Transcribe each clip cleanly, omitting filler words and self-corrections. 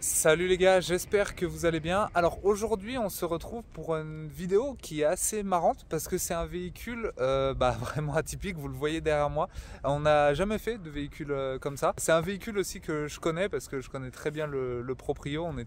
Salut les gars, j'espère que vous allez bien. Alors aujourd'hui on se retrouve pour une vidéo qui est assez marrante parce que c'est un véhicule vraiment atypique, vous le voyez derrière moi. On n'a jamais fait de véhicule comme ça. C'est un véhicule aussi que je connais parce que je connais très bien le proprio, on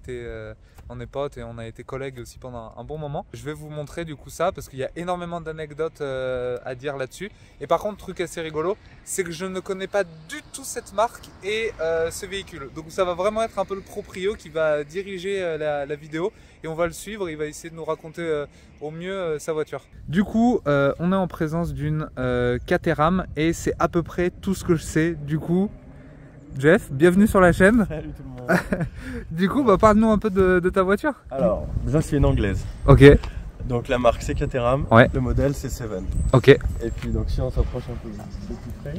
est potes et on a été collègues aussi pendant un bon moment. Je vais vous montrer du coup ça parce qu'il y a énormément d'anecdotes à dire là-dessus. Et par contre, truc assez rigolo, c'est que je ne connais pas du tout cette marque et ce véhicule. Donc ça va vraiment être un peu le proprio qui va diriger la vidéo et on va le suivre, il va essayer de nous raconter au mieux sa voiture. Du coup, on est en présence d'une Caterham et c'est à peu près tout ce que je sais. Du coup, Jeff, bienvenue sur la chaîne. Salut tout le monde. Du coup, parle-nous un peu de ta voiture. Alors, déjà c'est une anglaise. Ok. Donc la marque c'est Caterham, Ouais. le modèle c'est Seven. Ok. Et puis donc si on s'approche un peu de plus près,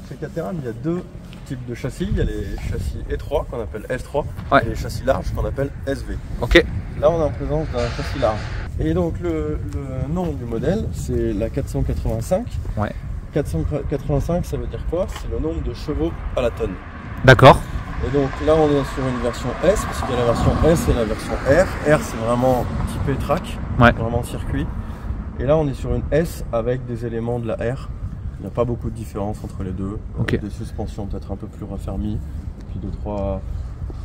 chez Caterham il y a deux types de châssis. Il y a les châssis étroits qu'on appelle S3 Ouais. et les châssis larges qu'on appelle SV. Ok. Là on est en présence d'un châssis large. Et donc le nom du modèle c'est la 485. Ouais. 485 ça veut dire quoi? C'est le nombre de chevaux à la tonne. D'accord. Et donc là on est sur une version S, parce qu'il y a la version S et la version R. R c'est vraiment typé track, Ouais. vraiment circuit. Et là on est sur une S avec des éléments de la R. Il n'y a pas beaucoup de différence entre les deux. Ok. Des suspensions peut-être un peu plus raffermies. Et puis deux, trois,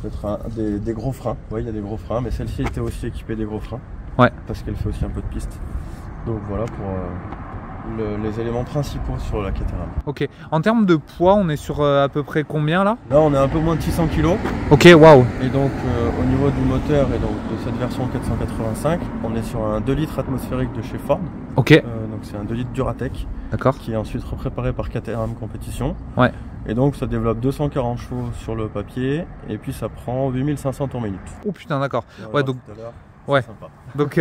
peut-être des gros freins. Oui, il y a des gros freins, mais celle-ci était aussi équipée des gros freins. Ouais. Parce qu'elle fait aussi un peu de piste. Donc voilà pour les éléments principaux sur la Caterham. Ok. En termes de poids, on est sur à peu près combien là? Là on est un peu moins de 600 kg. Ok, waouh. Et donc au niveau du moteur et donc de cette version 485, on est sur un 2 litres atmosphérique de chez Ford. Ok. Donc c'est un 2 litres Duratec D'accord. qui est ensuite repréparé par Caterham Compétition. Ouais. Et donc ça développe 240 chevaux sur le papier et puis ça prend 8500 tours minute. Oh putain, d'accord. On va Ouais, voir donc. tout à l'heure, Ouais. c'est sympa. Donc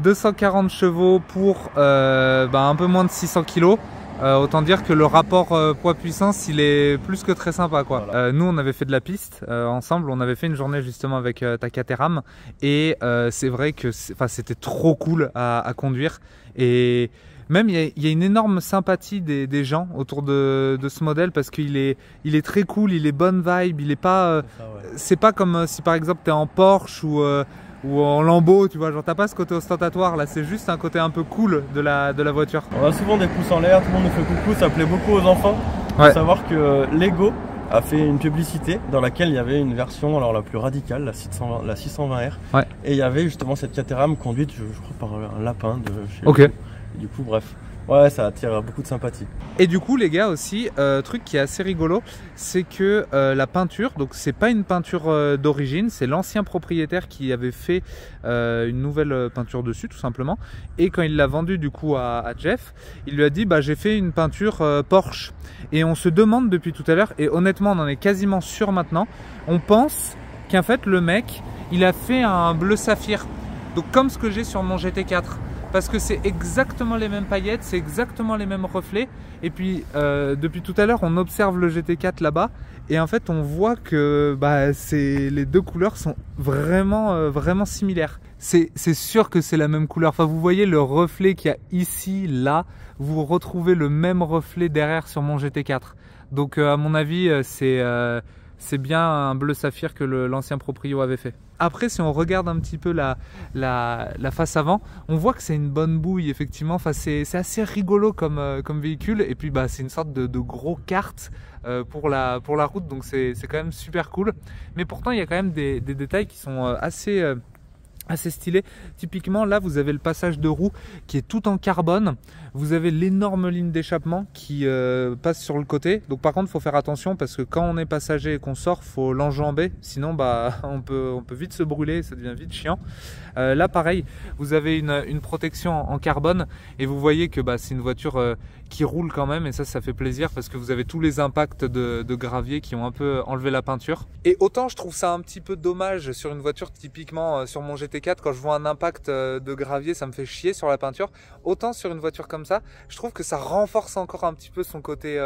240 chevaux pour un peu moins de 600 kg. Autant dire que le rapport poids-puissance il est plus que très sympa quoi. Voilà. Nous on avait fait de la piste ensemble, on avait fait une journée justement avec ta Caterham et c'est vrai que c'était trop cool à conduire et même il y a une énorme sympathie des gens autour de ce modèle parce qu'il est très cool, il est bonne vibe, il est pas C'est ça, ouais. c'est pas comme si par exemple tu es en Porsche ou en Lambo, tu vois, genre t'as pas ce côté ostentatoire là, c'est juste un côté un peu cool de la voiture. On a souvent des pouces en l'air, tout le monde nous fait coucou, ça plaît beaucoup aux enfants. Il Ouais. faut savoir que Lego a fait une publicité dans laquelle il y avait une version alors la plus radicale, la 620R. Ouais. Et il y avait justement cette Caterham conduite, je crois, par un lapin de chez Ok. Lego. Et du coup, bref. Ouais, ça attire beaucoup de sympathie. Et du coup les gars aussi, truc qui est assez rigolo, c'est que la peinture, donc c'est pas une peinture d'origine, c'est l'ancien propriétaire qui avait fait une nouvelle peinture dessus tout simplement. Et quand il l'a vendu du coup à Jeff, il lui a dit j'ai fait une peinture Porsche. Et on se demande depuis tout à l'heure, et honnêtement on en est quasiment sûr maintenant, on pense qu'en fait le mec il a fait un bleu saphir, donc comme ce que j'ai sur mon GT4. Parce que c'est exactement les mêmes paillettes, c'est exactement les mêmes reflets. Et puis depuis tout à l'heure, on observe le GT4 là-bas. Et en fait, on voit que les deux couleurs sont vraiment similaires. C'est sûr que c'est la même couleur. Enfin, vous voyez le reflet qu'il y a ici, là. Vous retrouvez le même reflet derrière sur mon GT4. Donc à mon avis, c'est bien un bleu saphir que l'ancien proprio avait fait. Après, si on regarde un petit peu la face avant, on voit que c'est une bonne bouille, effectivement. Enfin, c'est assez rigolo comme véhicule. Et puis, c'est une sorte de gros kart pour la route. Donc, c'est quand même super cool. Mais pourtant, il y a quand même des détails qui sont assez stylé. Typiquement là vous avez le passage de roue qui est tout en carbone, vous avez l'énorme ligne d'échappement qui passe sur le côté, donc par contre il faut faire attention parce que quand on est passager et qu'on sort faut l'enjamber, sinon on peut vite se brûler et ça devient vite chiant. Là pareil, vous avez une protection en carbone et vous voyez que c'est une voiture qui roule quand même et ça fait plaisir parce que vous avez tous les impacts de gravier qui ont un peu enlevé la peinture. Et autant je trouve ça un petit peu dommage sur une voiture typiquement sur mon GT4 GT4, quand je vois un impact de gravier, ça me fait chier sur la peinture. Autant sur une voiture comme ça, je trouve que ça renforce encore un petit peu son côté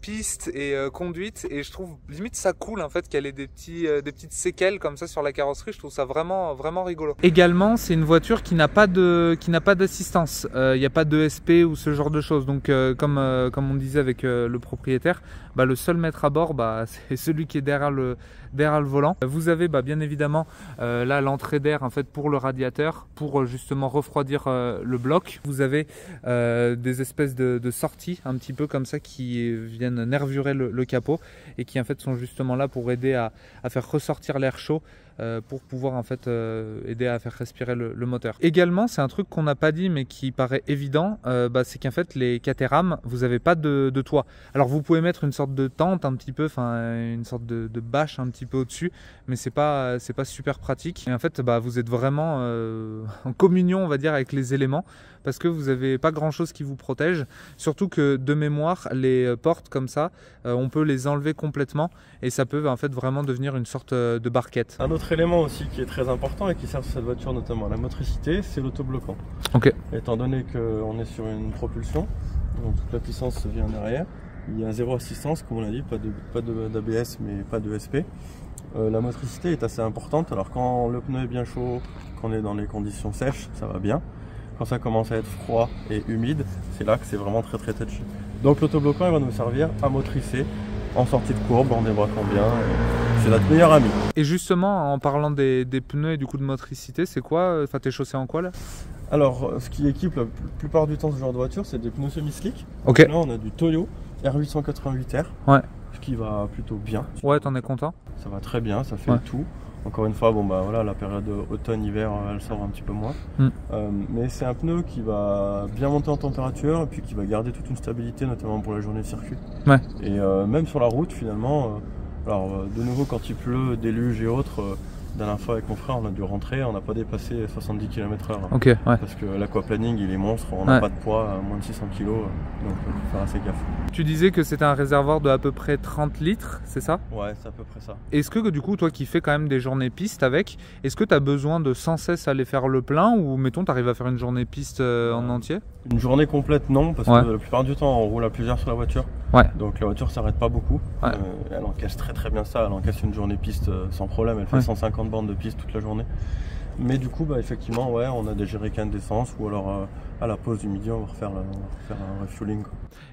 piste et conduite. Et je trouve limite ça cool en fait qu'elle ait des petites séquelles comme ça sur la carrosserie. Je trouve ça vraiment rigolo. Également, c'est une voiture qui n'a pas d'assistance. Il n'y a pas d'ESP ou ce genre de choses. Donc comme on disait avec le propriétaire, bah, le seul maître à bord, bah, c'est celui qui est derrière le volant. Vous avez bien évidemment là l'entrée d'air en fait pour le radiateur, pour justement refroidir le bloc. Vous avez des espèces de sorties un petit peu comme ça qui viennent nervurer le capot et qui en fait sont justement là pour aider à faire ressortir l'air chaud pour pouvoir en fait aider à faire respirer le moteur. Également, c'est un truc qu'on n'a pas dit mais qui paraît évident, c'est qu'en fait les Caterham, vous n'avez pas de toit. Alors vous pouvez mettre une sorte de tente un petit peu, enfin une sorte de bâche un petit peu au-dessus, mais c'est pas super pratique. Et en fait, vous êtes vraiment en communion, on va dire, avec les éléments parce que vous n'avez pas grand chose qui vous protège. Surtout que de mémoire, les portes comme ça, on peut les enlever complètement et ça peut en fait vraiment devenir une sorte de barquette. Un autre élément aussi qui est très important et qui sert sur cette voiture notamment à la motricité, c'est l'autobloquant. Ok. Étant donné qu'on est sur une propulsion, donc toute la puissance vient derrière, il y a zéro assistance comme on l'a dit, pas d'ABS mais pas de SP. La motricité est assez importante, alors quand le pneu est bien chaud, quand on est dans les conditions sèches, ça va bien. Quand ça commence à être froid et humide, c'est là que c'est vraiment très touchy. Donc l'autobloquant il va nous servir à motricer en sortie de courbe, en débraquant bien, c'est notre meilleur ami. Et justement, en parlant des pneus et du coup de motricité, c'est quoi? Enfin, t'es chaussé en quoi là? Alors, ce qui équipe la plupart du temps ce genre de voiture, c'est des pneus semi-slick. Ok. Là, on a du Toyo R888R, ouais. Ce qui va plutôt bien. Ouais, t'en es content? Ça va très bien, ça fait le tout. Encore une fois, voilà, la période automne-hiver, elle sort un petit peu moins. Mais c'est un pneu qui va bien monter en température et puis qui va garder toute une stabilité, notamment pour la journée de circuit. Ouais. Et même sur la route, finalement, de nouveau quand il pleut, déluge et autres, la dernière fois avec mon frère, on a dû rentrer, on n'a pas dépassé 70 km/h. Ok, ouais. Parce que l'aquaplaning, il est monstre, on n'a pas de poids, moins de 600 kg, donc il faut faire assez gaffe. Tu disais que c'était un réservoir de à peu près 30 litres, c'est ça? Ouais, c'est à peu près ça. Est-ce que du coup, toi qui fais quand même des journées piste avec, est-ce que tu as besoin de sans cesse aller faire le plein ou mettons tu arrives à faire une journée piste en entier? Une journée complète non, parce que la plupart du temps on roule à plusieurs sur la voiture. Ouais. Donc la voiture s'arrête pas beaucoup. Ouais. Elle encaisse très bien ça, elle encaisse une journée piste sans problème, elle fait 150 bandes de piste toute la journée. Mais du coup, effectivement, ouais, on a des jerrycans d'essence ou alors à la pause du midi, on va refaire un refueling.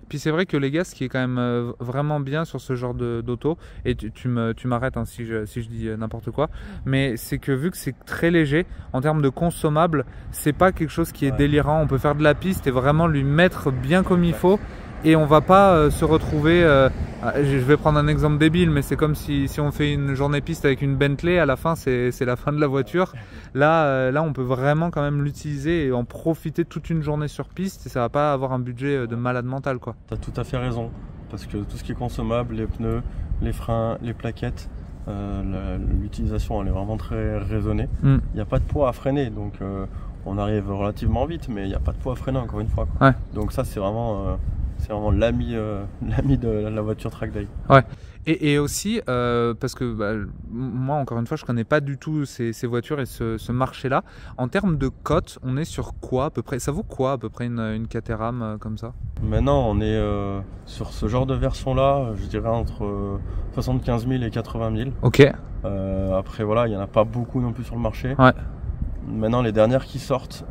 Puis c'est vrai que les gars, ce qui est quand même vraiment bien sur ce genre d'auto, et tu m'arrêtes hein, si je dis n'importe quoi, mais c'est que vu que c'est très léger, en termes de consommables, c'est pas quelque chose qui est délirant. On peut faire de la piste et vraiment lui mettre bien comme il faut. Et on va pas se retrouver, je vais prendre un exemple débile, mais c'est comme si on fait une journée piste avec une Bentley, à la fin c'est la fin de la voiture. Là on peut vraiment quand même l'utiliser et en profiter toute une journée sur piste et ça va pas avoir un budget de malade mental quoi. Tu as tout à fait raison, parce que tout ce qui est consommable, les pneus, les freins, les plaquettes, l'utilisation elle est vraiment très raisonnée. Il n'y a pas de poids à freiner, donc on arrive relativement vite, mais il n'y a pas de poids à freiner encore une fois, quoi. Ouais. Donc ça c'est vraiment l'ami de la voiture track day. Ouais. Et aussi parce que moi encore une fois je connais pas du tout ces voitures et ce marché là. En termes de cote, on est sur quoi à peu près? Ça vaut quoi à peu près une Caterham comme ça? Maintenant on est sur ce genre de version là, je dirais entre 75 000 et 80 000. Ok. Après voilà, il n'y en a pas beaucoup non plus sur le marché. Ouais. Maintenant les dernières qui sortent,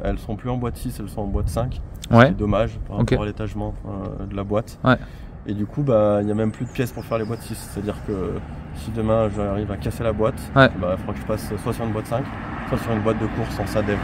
elles sont plus en boîte 6, elles sont en boîte 5. Ouais. C'est dommage par rapport à l'étagement de la boîte. Ouais. Et du coup, il n'y a même plus de pièces pour faire les boîtes 6. C'est-à-dire que si demain j'arrive à casser la boîte, il faudra que je passe soit sur une boîte 5, soit sur une boîte de course en SADEV.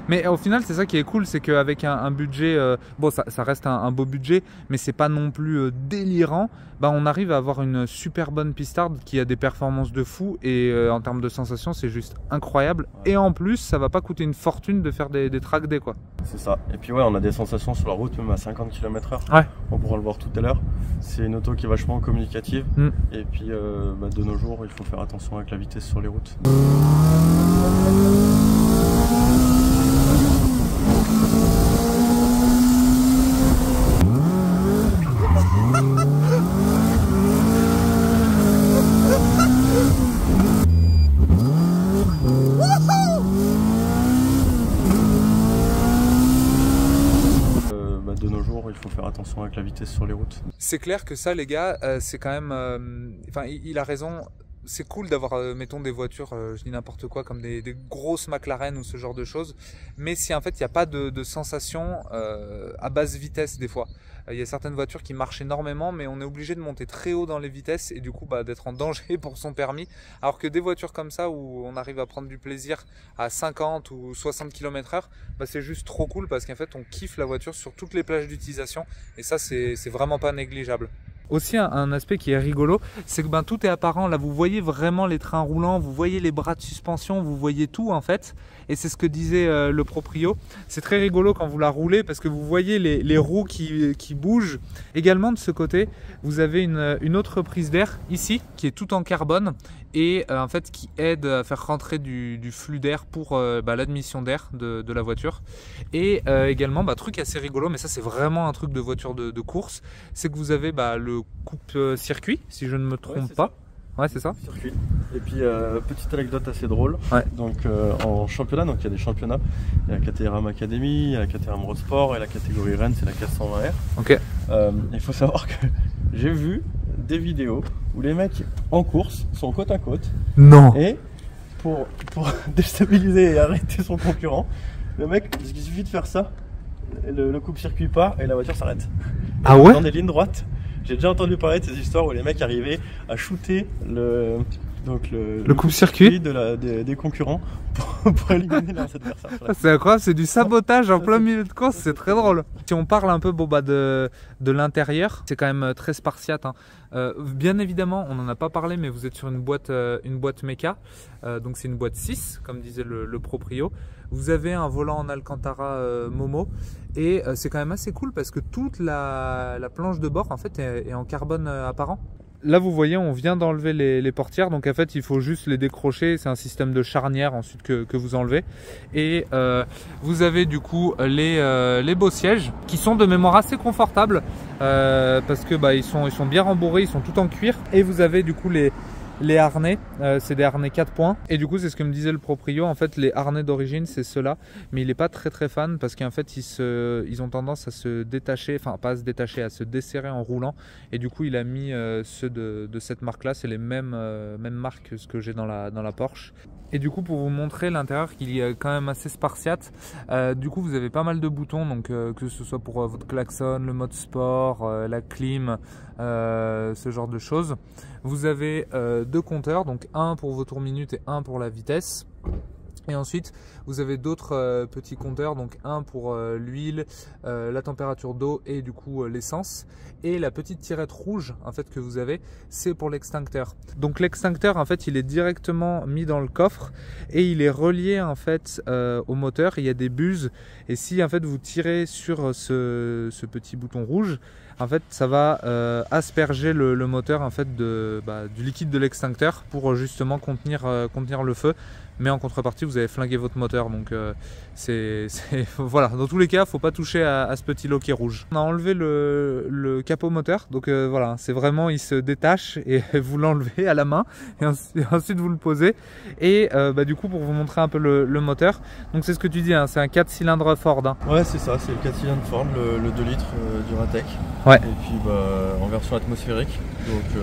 Mais au final, c'est ça qui est cool, c'est qu'avec un budget, bon, ça reste un beau budget, mais c'est pas non plus délirant. On arrive à avoir une super bonne pistarde qui a des performances de fou et en termes de sensations, c'est juste incroyable. Ouais. Et en plus, ça va pas coûter une fortune de faire des track day, quoi. C'est ça. Et puis ouais, on a des sensations sur la route, même à 50 km/h. Ouais. On pourra le voir tout à l'heure. C'est une auto qui est vachement communicative. Et puis de nos jours, il faut faire attention avec la vitesse sur les routes. avec la vitesse sur les routes. C'est clair que ça, les gars, c'est quand même... Enfin, il a raison. C'est cool d'avoir, mettons, des voitures, je dis n'importe quoi, comme des grosses McLaren ou ce genre de choses. Mais si en fait, il n'y a pas de sensation à basse vitesse des fois. Il y a certaines voitures qui marchent énormément, mais on est obligé de monter très haut dans les vitesses et du coup d'être en danger pour son permis. Alors que des voitures comme ça, où on arrive à prendre du plaisir à 50 ou 60 km/h, c'est juste trop cool parce qu'en fait, on kiffe la voiture sur toutes les plages d'utilisation. Et ça, c'est vraiment pas négligeable. Aussi un aspect qui est rigolo, c'est que tout est apparent. Là, vous voyez vraiment les trains roulants, vous voyez les bras de suspension, vous voyez tout en fait. Et c'est ce que disait le proprio. C'est très rigolo quand vous la roulez parce que vous voyez les roues qui bougent. Également de ce côté, vous avez une autre prise d'air ici qui est tout en carbone et en fait qui aide à faire rentrer du flux d'air pour l'admission d'air de la voiture. Et également, truc assez rigolo, mais ça c'est vraiment un truc de voiture de course, c'est que vous avez le coupe-circuit, si je ne me trompe pas. Ouais, c'est ça. Circuit. Et puis, petite anecdote assez drôle. Ouais. Donc, en championnat, donc il y a des championnats. Il y a la Caterham Academy, il y a la Caterham Road Sport et la catégorie Rennes, c'est la 420R. Ok. Il faut savoir que j'ai vu des vidéos où les mecs en course sont côte à côte. Non. Et pour déstabiliser et arrêter son concurrent, le mec, il suffit de faire ça. Le coupe-circuit part et la voiture s'arrête. Ah ouais? Dans des lignes droites. J'ai déjà entendu parler de ces histoires où les mecs arrivaient à shooter le coupe-circuit des concurrents pour éliminer leurs adversaires. C'est incroyable, c'est du sabotage en plein milieu de course, c'est très drôle. Si on parle un peu de l'intérieur, c'est quand même très spartiate. Bien évidemment, on n'en a pas parlé, mais vous êtes sur une boîte méca. Donc c'est une boîte 6, comme disait le proprio. Vous avez un volant en Alcantara Momo et c'est quand même assez cool parce que toute la planche de bord en fait est en carbone apparent. Là vous voyez, on vient d'enlever les portières, donc en fait il faut juste les décrocher, c'est un système de charnière ensuite que vous enlevez. Et vous avez du coup les beaux sièges qui sont de mémoire assez confortables parce que ils sont bien rembourrés, ils sont tout en cuir. Et vous avez du coup les harnais, c'est des harnais 4 points. Et du coup, c'est ce que me disait le proprio. En fait, les harnais d'origine, c'est ceux-là. Mais il n'est pas très fan parce qu'en fait, ils ont tendance à se détacher, enfin, pas à se détacher, à se desserrer en roulant. Et du coup, il a mis ceux de cette marque-là. C'est les mêmes marques que ce que j'ai dans la Porsche. Et du coup, pour vous montrer l'intérieur qui est quand même assez spartiate, du coup, vous avez pas mal de boutons. Donc, que ce soit pour votre klaxon, le mode sport, la clim, ce genre de choses. Vous avez deux compteurs, donc un pour vos tours minutes et un pour la vitesse. Et ensuite, vous avez d'autres petits compteurs, donc un pour l'huile, la température d'eau et du coup l'essence. Et la petite tirette rouge en fait que vous avez, c'est pour l'extincteur. Donc l'extincteur en fait, il est directement mis dans le coffre et il est relié en fait au moteur. Il y a des buses et si en fait vous tirez sur ce petit bouton rouge, en fait ça va asperger le moteur en fait du liquide de l'extincteur pour justement contenir le feu. Mais en contrepartie, vous avez flingué votre moteur. Donc voilà, dans tous les cas, il ne faut pas toucher à ce petit loquet rouge. On a enlevé le capot moteur. Donc voilà, c'est vraiment, il se détache et vous l'enlevez à la main. Et ensuite, vous le posez. Et du coup, pour vous montrer un peu le moteur. Donc c'est ce que tu dis, hein, c'est un 4 cylindres Ford. Hein. Ouais, c'est ça, c'est le 4 cylindres Ford, le 2 litres du Ratec. Ouais. Et puis en version atmosphérique. Donc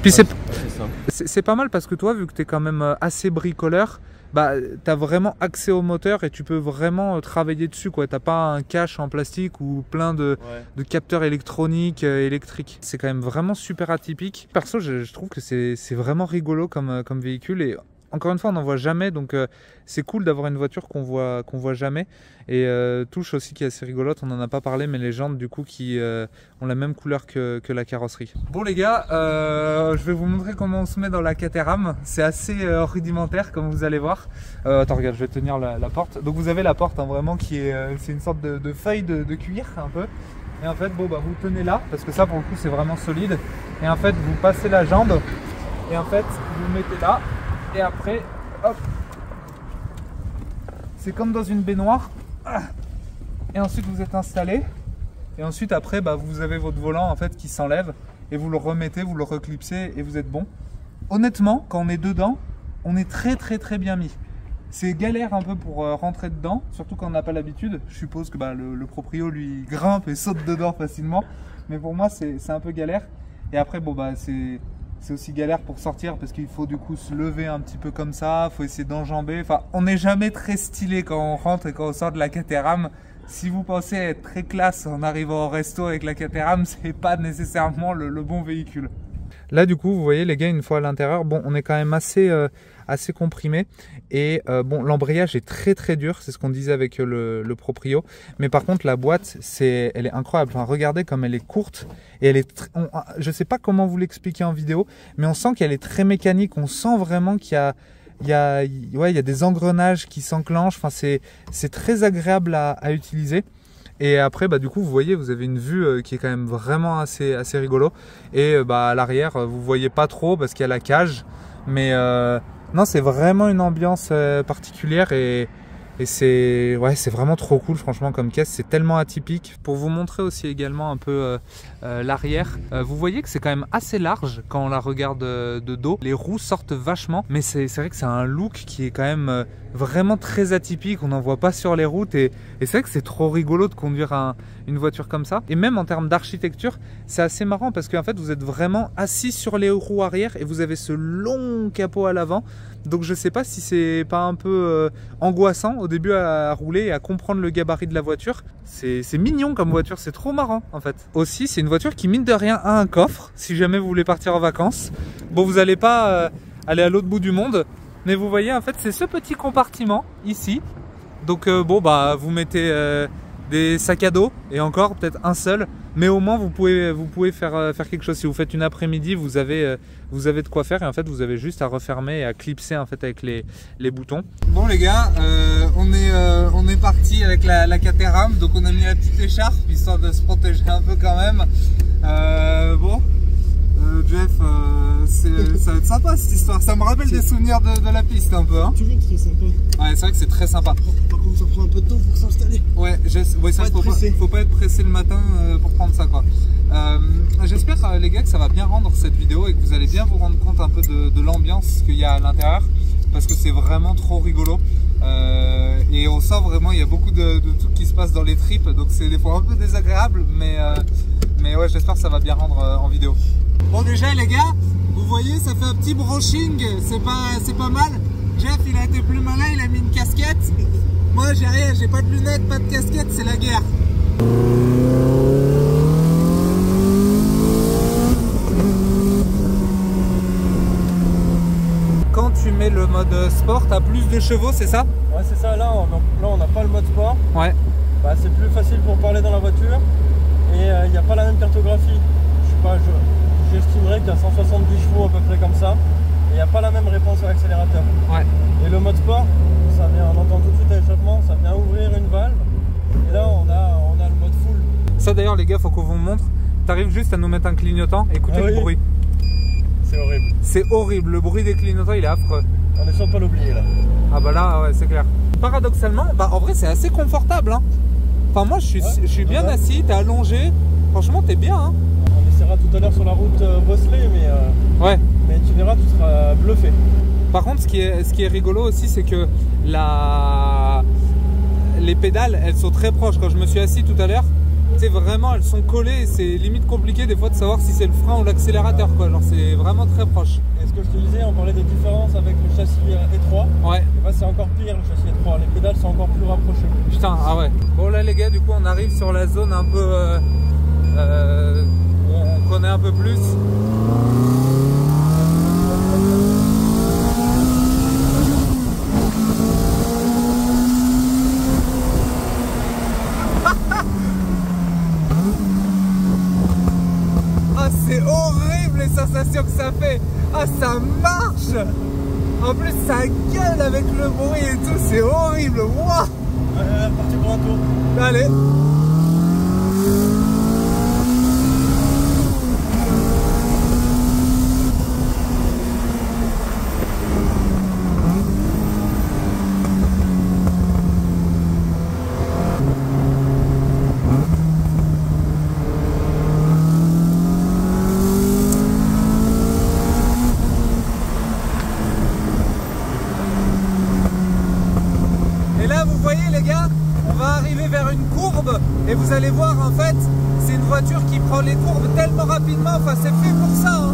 puis c'est pas mal parce que toi, vu que tu es quand même assez bricoleur, tu as vraiment accès au moteur et tu peux vraiment travailler dessus. Tu n'as pas un cache en plastique ou plein de capteurs électroniques, électriques. C'est quand même vraiment super atypique. Perso, je trouve que c'est vraiment rigolo comme véhicule. Et encore une fois, on n'en voit jamais, donc c'est cool d'avoir une voiture qu'on voit jamais. Et touche aussi qui est assez rigolote, on n'en a pas parlé, mais les jantes du coup qui ont la même couleur que la carrosserie. Bon les gars, je vais vous montrer comment on se met dans la Caterham. C'est assez rudimentaire comme vous allez voir. Attends, regarde, je vais tenir la porte. Donc vous avez la porte hein, vraiment qui est, c'est une sorte de feuille de cuir un peu. Et en fait, vous tenez là, parce que ça pour le coup c'est vraiment solide. Et en fait, vous passez la jambe et en fait, vous mettez là. Et après, hop, c'est comme dans une baignoire. Et ensuite vous êtes installé. Et ensuite après, vous avez votre volant en fait qui s'enlève et vous le remettez, vous le reclipsez et vous êtes bon. Honnêtement, quand on est dedans, on est très bien mis. C'est galère un peu pour rentrer dedans, surtout quand on n'a pas l'habitude. Je suppose que le proprio lui grimpe et saute dedans facilement. Mais pour moi, c'est un peu galère. Et après, bon, c'est aussi galère pour sortir parce qu'il faut du coup se lever un petit peu comme ça. Il faut essayer d'enjamber. Enfin, on n'est jamais très stylé quand on rentre et quand on sort de la Caterham. Si vous pensez être très classe en arrivant au resto avec la Caterham, c'est pas nécessairement le bon véhicule. Là du coup vous voyez les gars, une fois à l'intérieur, bon on est quand même assez comprimé et bon l'embrayage est très dur, c'est ce qu'on disait avec le proprio, mais par contre la boîte elle est incroyable. Enfin, regardez comme elle est courte et elle est je sais pas comment vous l'expliquer en vidéo, mais on sent qu'elle est très mécanique, on sent vraiment qu'il y a des engrenages qui s'enclenchent. Enfin, c'est très agréable à utiliser. Et après, du coup, vous voyez, vous avez une vue qui est quand même vraiment assez rigolo. Et à l'arrière, vous voyez pas trop parce qu'il y a la cage. Mais non, c'est vraiment une ambiance particulière et c'est vraiment trop cool, franchement, comme caisse. C'est tellement atypique. Pour vous montrer aussi également un peu l'arrière, vous voyez que c'est quand même assez large quand on la regarde de dos. Les roues sortent vachement, mais c'est vrai que c'est un look qui est quand même vraiment très atypique. On n'en voit pas sur les routes et c'est vrai que c'est trop rigolo de conduire une voiture comme ça. Et même en termes d'architecture, c'est assez marrant parce qu'en fait, vous êtes vraiment assis sur les roues arrière et vous avez ce long capot à l'avant. Donc je sais pas si c'est pas un peu angoissant au début à rouler et à comprendre le gabarit de la voiture. C'est mignon comme voiture, c'est trop marrant en fait. Aussi c'est une voiture qui mine de rien a un coffre si jamais vous voulez partir en vacances. Bon, vous n'allez pas aller à l'autre bout du monde, mais vous voyez en fait c'est ce petit compartiment ici. Donc vous mettez des sacs à dos et encore peut-être un seul, mais au moins vous pouvez faire quelque chose. Si vous faites une après-midi, vous avez de quoi faire et en fait vous avez juste à refermer et à clipser en fait avec les boutons. Bon les gars, on est parti avec la Caterham, donc on a mis la petite écharpe histoire de se protéger un peu quand même. Jeff, ça va être sympa cette histoire, ça me rappelle des souvenirs de la piste un peu. Hein. Toujours très sympa. Ouais, c'est vrai que c'est très sympa. Par contre, ça prend un peu de temps pour s'installer. Ouais, faut pas être pressé le matin pour prendre ça quoi. J'espère les gars que ça va bien rendre cette vidéo et que vous allez bien vous rendre compte un peu de l'ambiance qu'il y a à l'intérieur parce que c'est vraiment trop rigolo. Et on sent vraiment il y a beaucoup de trucs qui se passent dans les tripes, donc c'est des fois un peu désagréable, mais ouais, j'espère que ça va bien rendre en vidéo. Bon, déjà les gars, vous voyez ça fait un petit branching, c'est pas mal. Jeff il a été plus malin, il a mis une casquette. Moi j'ai rien, j'ai pas de lunettes, pas de casquette, c'est la guerre. Quand tu mets le mode sport, t'as plus de chevaux, c'est ça? Ouais, c'est ça. Là on n'a pas le mode sport. Ouais. C'est plus facile pour parler dans la voiture et il n'y a pas la même cartographie. J'estimerais qu'il y a 170 chevaux à peu près comme ça et il n'y a pas la même réponse à l'accélérateur. Ouais. Et le mode sport, on entend tout de suite à l'échappement, ça vient ouvrir une valve et là on a le mode full. Ça d'ailleurs les gars, faut qu'on vous montre. T'arrives juste à nous mettre un clignotant, écoutez le bruit. C'est horrible. C'est horrible, le bruit des clignotants il est affreux. On est sûr de pas l'oublier là. Ah bah là ouais, c'est clair. Paradoxalement, en vrai c'est assez confortable hein. Enfin moi je suis bien assis, t'es allongé, franchement t'es bien hein. On essaiera tout à l'heure sur la route Bosselet ouais. Mais tu verras, tu seras bluffé. Par contre ce qui est rigolo aussi c'est que les pédales elles sont très proches. Quand je me suis assis tout à l'heure, tu sais vraiment elles sont collées et c'est limite compliqué des fois de savoir si c'est le frein ou l'accélérateur quoi. Genre c'est vraiment très proche. Et ce que je te disais, on parlait des différences avec le châssis étroit. Ouais. Et c'est encore pire le châssis étroit, les pédales sont encore plus rapprochées. Putain, ah ouais. Bon là les gars, du coup on arrive sur la zone un peu on connaît un peu plus. Ah c'est horrible les sensations que ça fait. Ah ça marche. En plus ça gueule avec le bruit et tout, c'est horrible. Wow. Parti pour un tour. Allez. courbes et vous allez voir en fait c'est une voiture qui prend les courbes tellement rapidement, enfin c'est fait pour ça hein.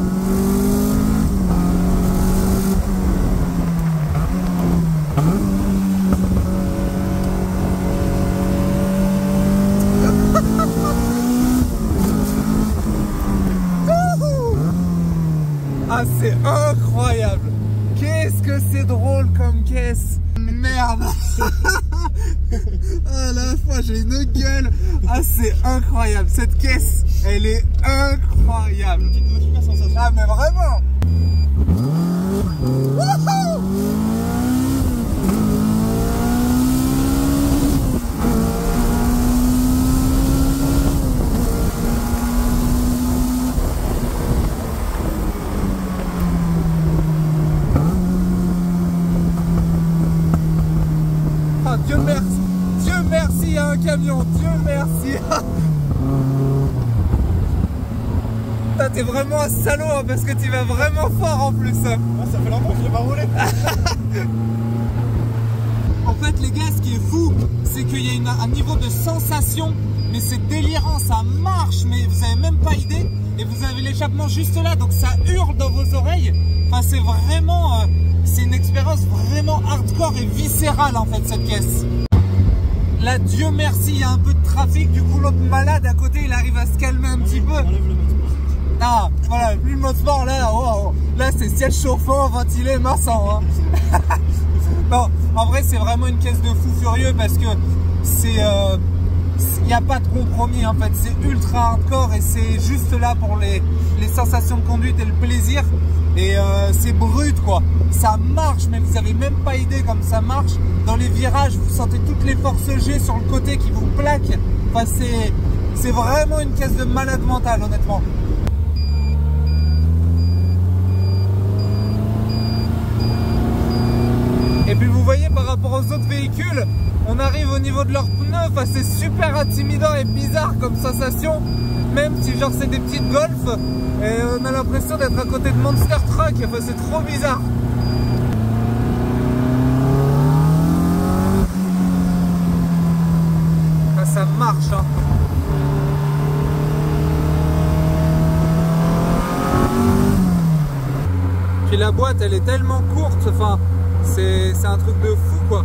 Ah c'est incroyable. Qu'est-ce que c'est drôle comme caisse. Merde. À la fois j'ai une gueule. Ah c'est incroyable. Cette caisse elle est incroyable. Ah mais vraiment. Wouhou. Dieu merci, il y a un camion, Dieu merci. T'es vraiment un salaud hein, parce que tu vas vraiment fort en plus. Ah, ça fait longtemps que je l'ai pas roulé. En fait les gars, ce qui est fou, c'est qu'il y a un niveau de sensation, mais c'est délirant, ça marche, mais vous avez même pas idée. Et vous avez l'échappement juste là, donc ça hurle dans vos oreilles. Enfin c'est vraiment... c'est une expérience vraiment hardcore et viscérale en fait cette caisse. Là Dieu merci il y a un peu de trafic, du coup l'autre malade à côté il arrive à se calmer un petit peu. Ah voilà, plus le mode sport là, wow, là c'est ciel chauffant, ventilé, massant hein. Non, en vrai c'est vraiment une caisse de fou furieux parce que c'est... il n'y a pas de compromis en fait, c'est ultra hardcore et c'est juste là pour les sensations de conduite et le plaisir. Et c'est brut quoi, ça marche mais vous avez même pas idée comme ça marche. Dans les virages vous sentez toutes les forces G sur le côté qui vous plaquent. Enfin c'est vraiment une caisse de malade mental honnêtement. Et puis vous voyez par rapport aux autres véhicules, on arrive au niveau de leurs pneus, enfin c'est super intimidant et bizarre comme sensation. Même si genre c'est des petites Golf et on a l'impression d'être à côté de Monster Truck, enfin c'est trop bizarre. Enfin, ça marche hein. Puis la boîte elle est tellement courte, enfin c'est un truc de fou quoi.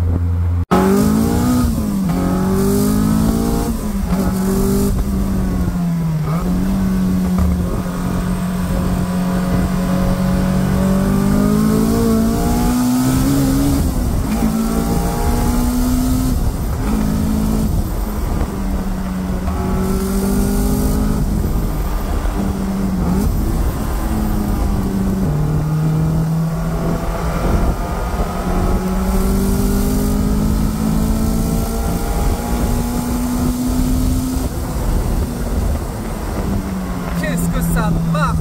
Ça marche.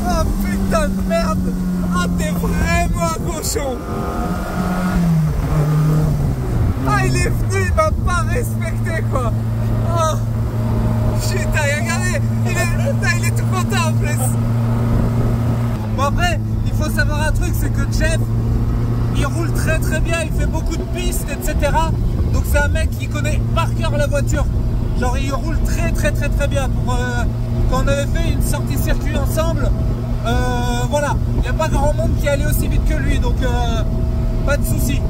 Oh putain de merde. Ah t'es vraiment un cochon. Ah il est venu, il m'a pas respecté quoi. Oh. Putain, regardez, il est tout content en plus. Bon après, il faut savoir un truc, c'est que Jeff, il roule très très bien, il fait beaucoup de pistes, etc. Donc c'est un mec qui connaît par cœur la voiture. Genre il roule très très très très bien. Pour, quand on avait fait une sortie circuit ensemble, voilà, il n'y a pas grand monde qui allait aussi vite que lui, donc pas de soucis.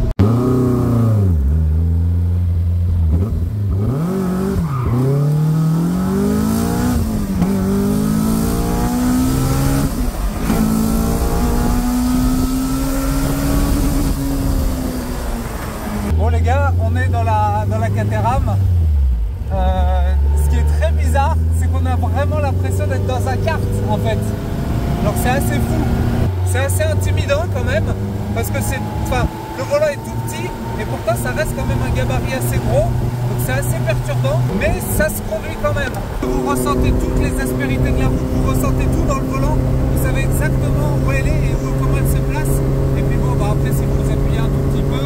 Les gars, on est dans la Caterham. Ce qui est très bizarre, c'est qu'on a vraiment l'impression d'être dans un kart en fait. Donc c'est assez fou, c'est assez intimidant quand même, parce que le volant est tout petit et pourtant ça reste quand même un gabarit assez gros. Donc c'est assez perturbant, mais ça se conduit quand même. Vous ressentez toutes les aspérités de la route, vous ressentez tout dans le volant, vous savez exactement où elle est et comment elle se place. Et puis bon, bah après si vous vous appuyez un tout petit peu,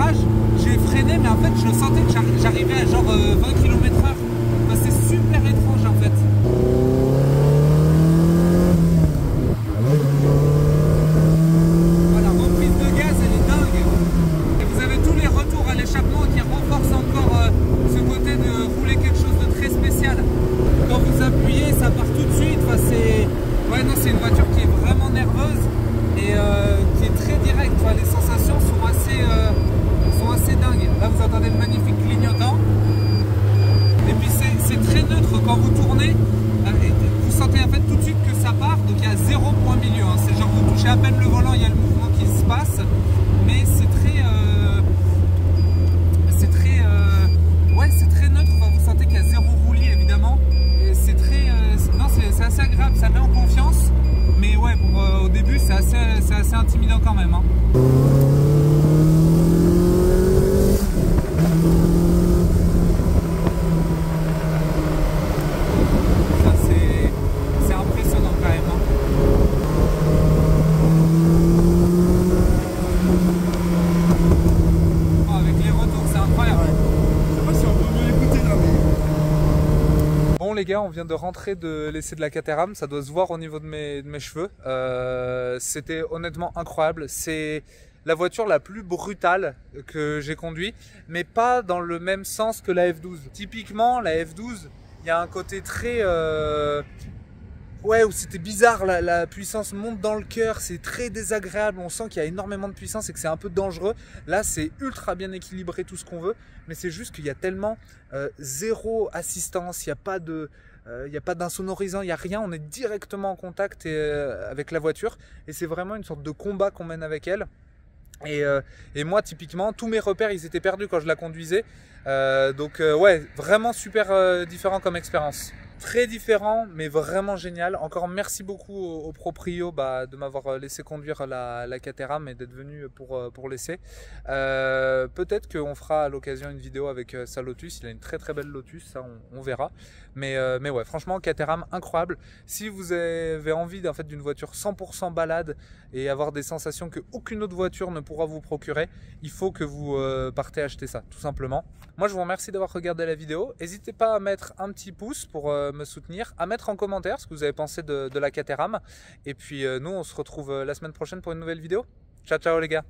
virage, j'ai freiné, mais en fait je sentais que j'arrivais à genre 20 km/h. Enfin, c'est super étrange en fait. Voilà, reprise de gaz, elle est dingue. Et vous avez tous les retours à l'échappement qui renforcent encore ce côté de rouler quelque chose de très spécial. Quand vous appuyez, ça part tout de suite. Enfin, c'est une voiture qui est vraiment nerveuse et qui est très directe. Enfin, les sensations sont assez dingues. Là, vous entendez le magnifique clignotant. Et puis, c'est très neutre quand vous tournez. Vous sentez en fait tout de suite que ça part. Donc, il y a 0 point milieu. Hein. C'est genre vous touchez à peine le volant, il y a le mouvement qui se passe. Mais c'est très neutre. Enfin, vous sentez qu'il y a 0 roulis évidemment. Et c'est assez agréable. Ça met en confiance. Mais ouais, au début, c'est assez intimidant quand même. Hein. C'est impressionnant quand même. Hein. Oh, avec les retours, c'est incroyable. Ouais. Je sais pas si on peut mieux l'écouter là, mais... Bon les gars, on vient de rentrer de l'essai de la Caterham, ça doit se voir au niveau de mes cheveux. C'était honnêtement incroyable. C'est la voiture la plus brutale que j'ai conduite, mais pas dans le même sens que la F12. Typiquement, la F12, il y a un côté très... ouais, où c'était bizarre, la puissance monte dans le cœur, c'est très désagréable, on sent qu'il y a énormément de puissance et que c'est un peu dangereux. Là, c'est ultra bien équilibré, tout ce qu'on veut, mais c'est juste qu'il y a tellement zéro assistance, il n'y a pas de... il n'y a pas d'insonorisant, il n'y a rien, on est directement en contact avec la voiture et c'est vraiment une sorte de combat qu'on mène avec elle. Et moi typiquement tous mes repères ils étaient perdus quand je la conduisais, donc ouais, vraiment super différent comme expérience. Très différent mais vraiment génial. Encore merci beaucoup au proprio de m'avoir laissé conduire la Caterham et d'être venu pour l'essai. Peut-être qu'on fera à l'occasion une vidéo avec sa Lotus, il a une très belle Lotus, ça on verra. Mais ouais, franchement Caterham incroyable. Si vous avez envie en fait d'une voiture 100% balade et avoir des sensations que aucune autre voiture ne pourra vous procurer, il faut que vous partez acheter ça tout simplement. Moi je vous remercie d'avoir regardé la vidéo. N'hésitez pas à mettre un petit pouce pour me soutenir, à mettre en commentaire ce que vous avez pensé de la Caterham. Et puis nous on se retrouve la semaine prochaine pour une nouvelle vidéo. Ciao ciao les gars.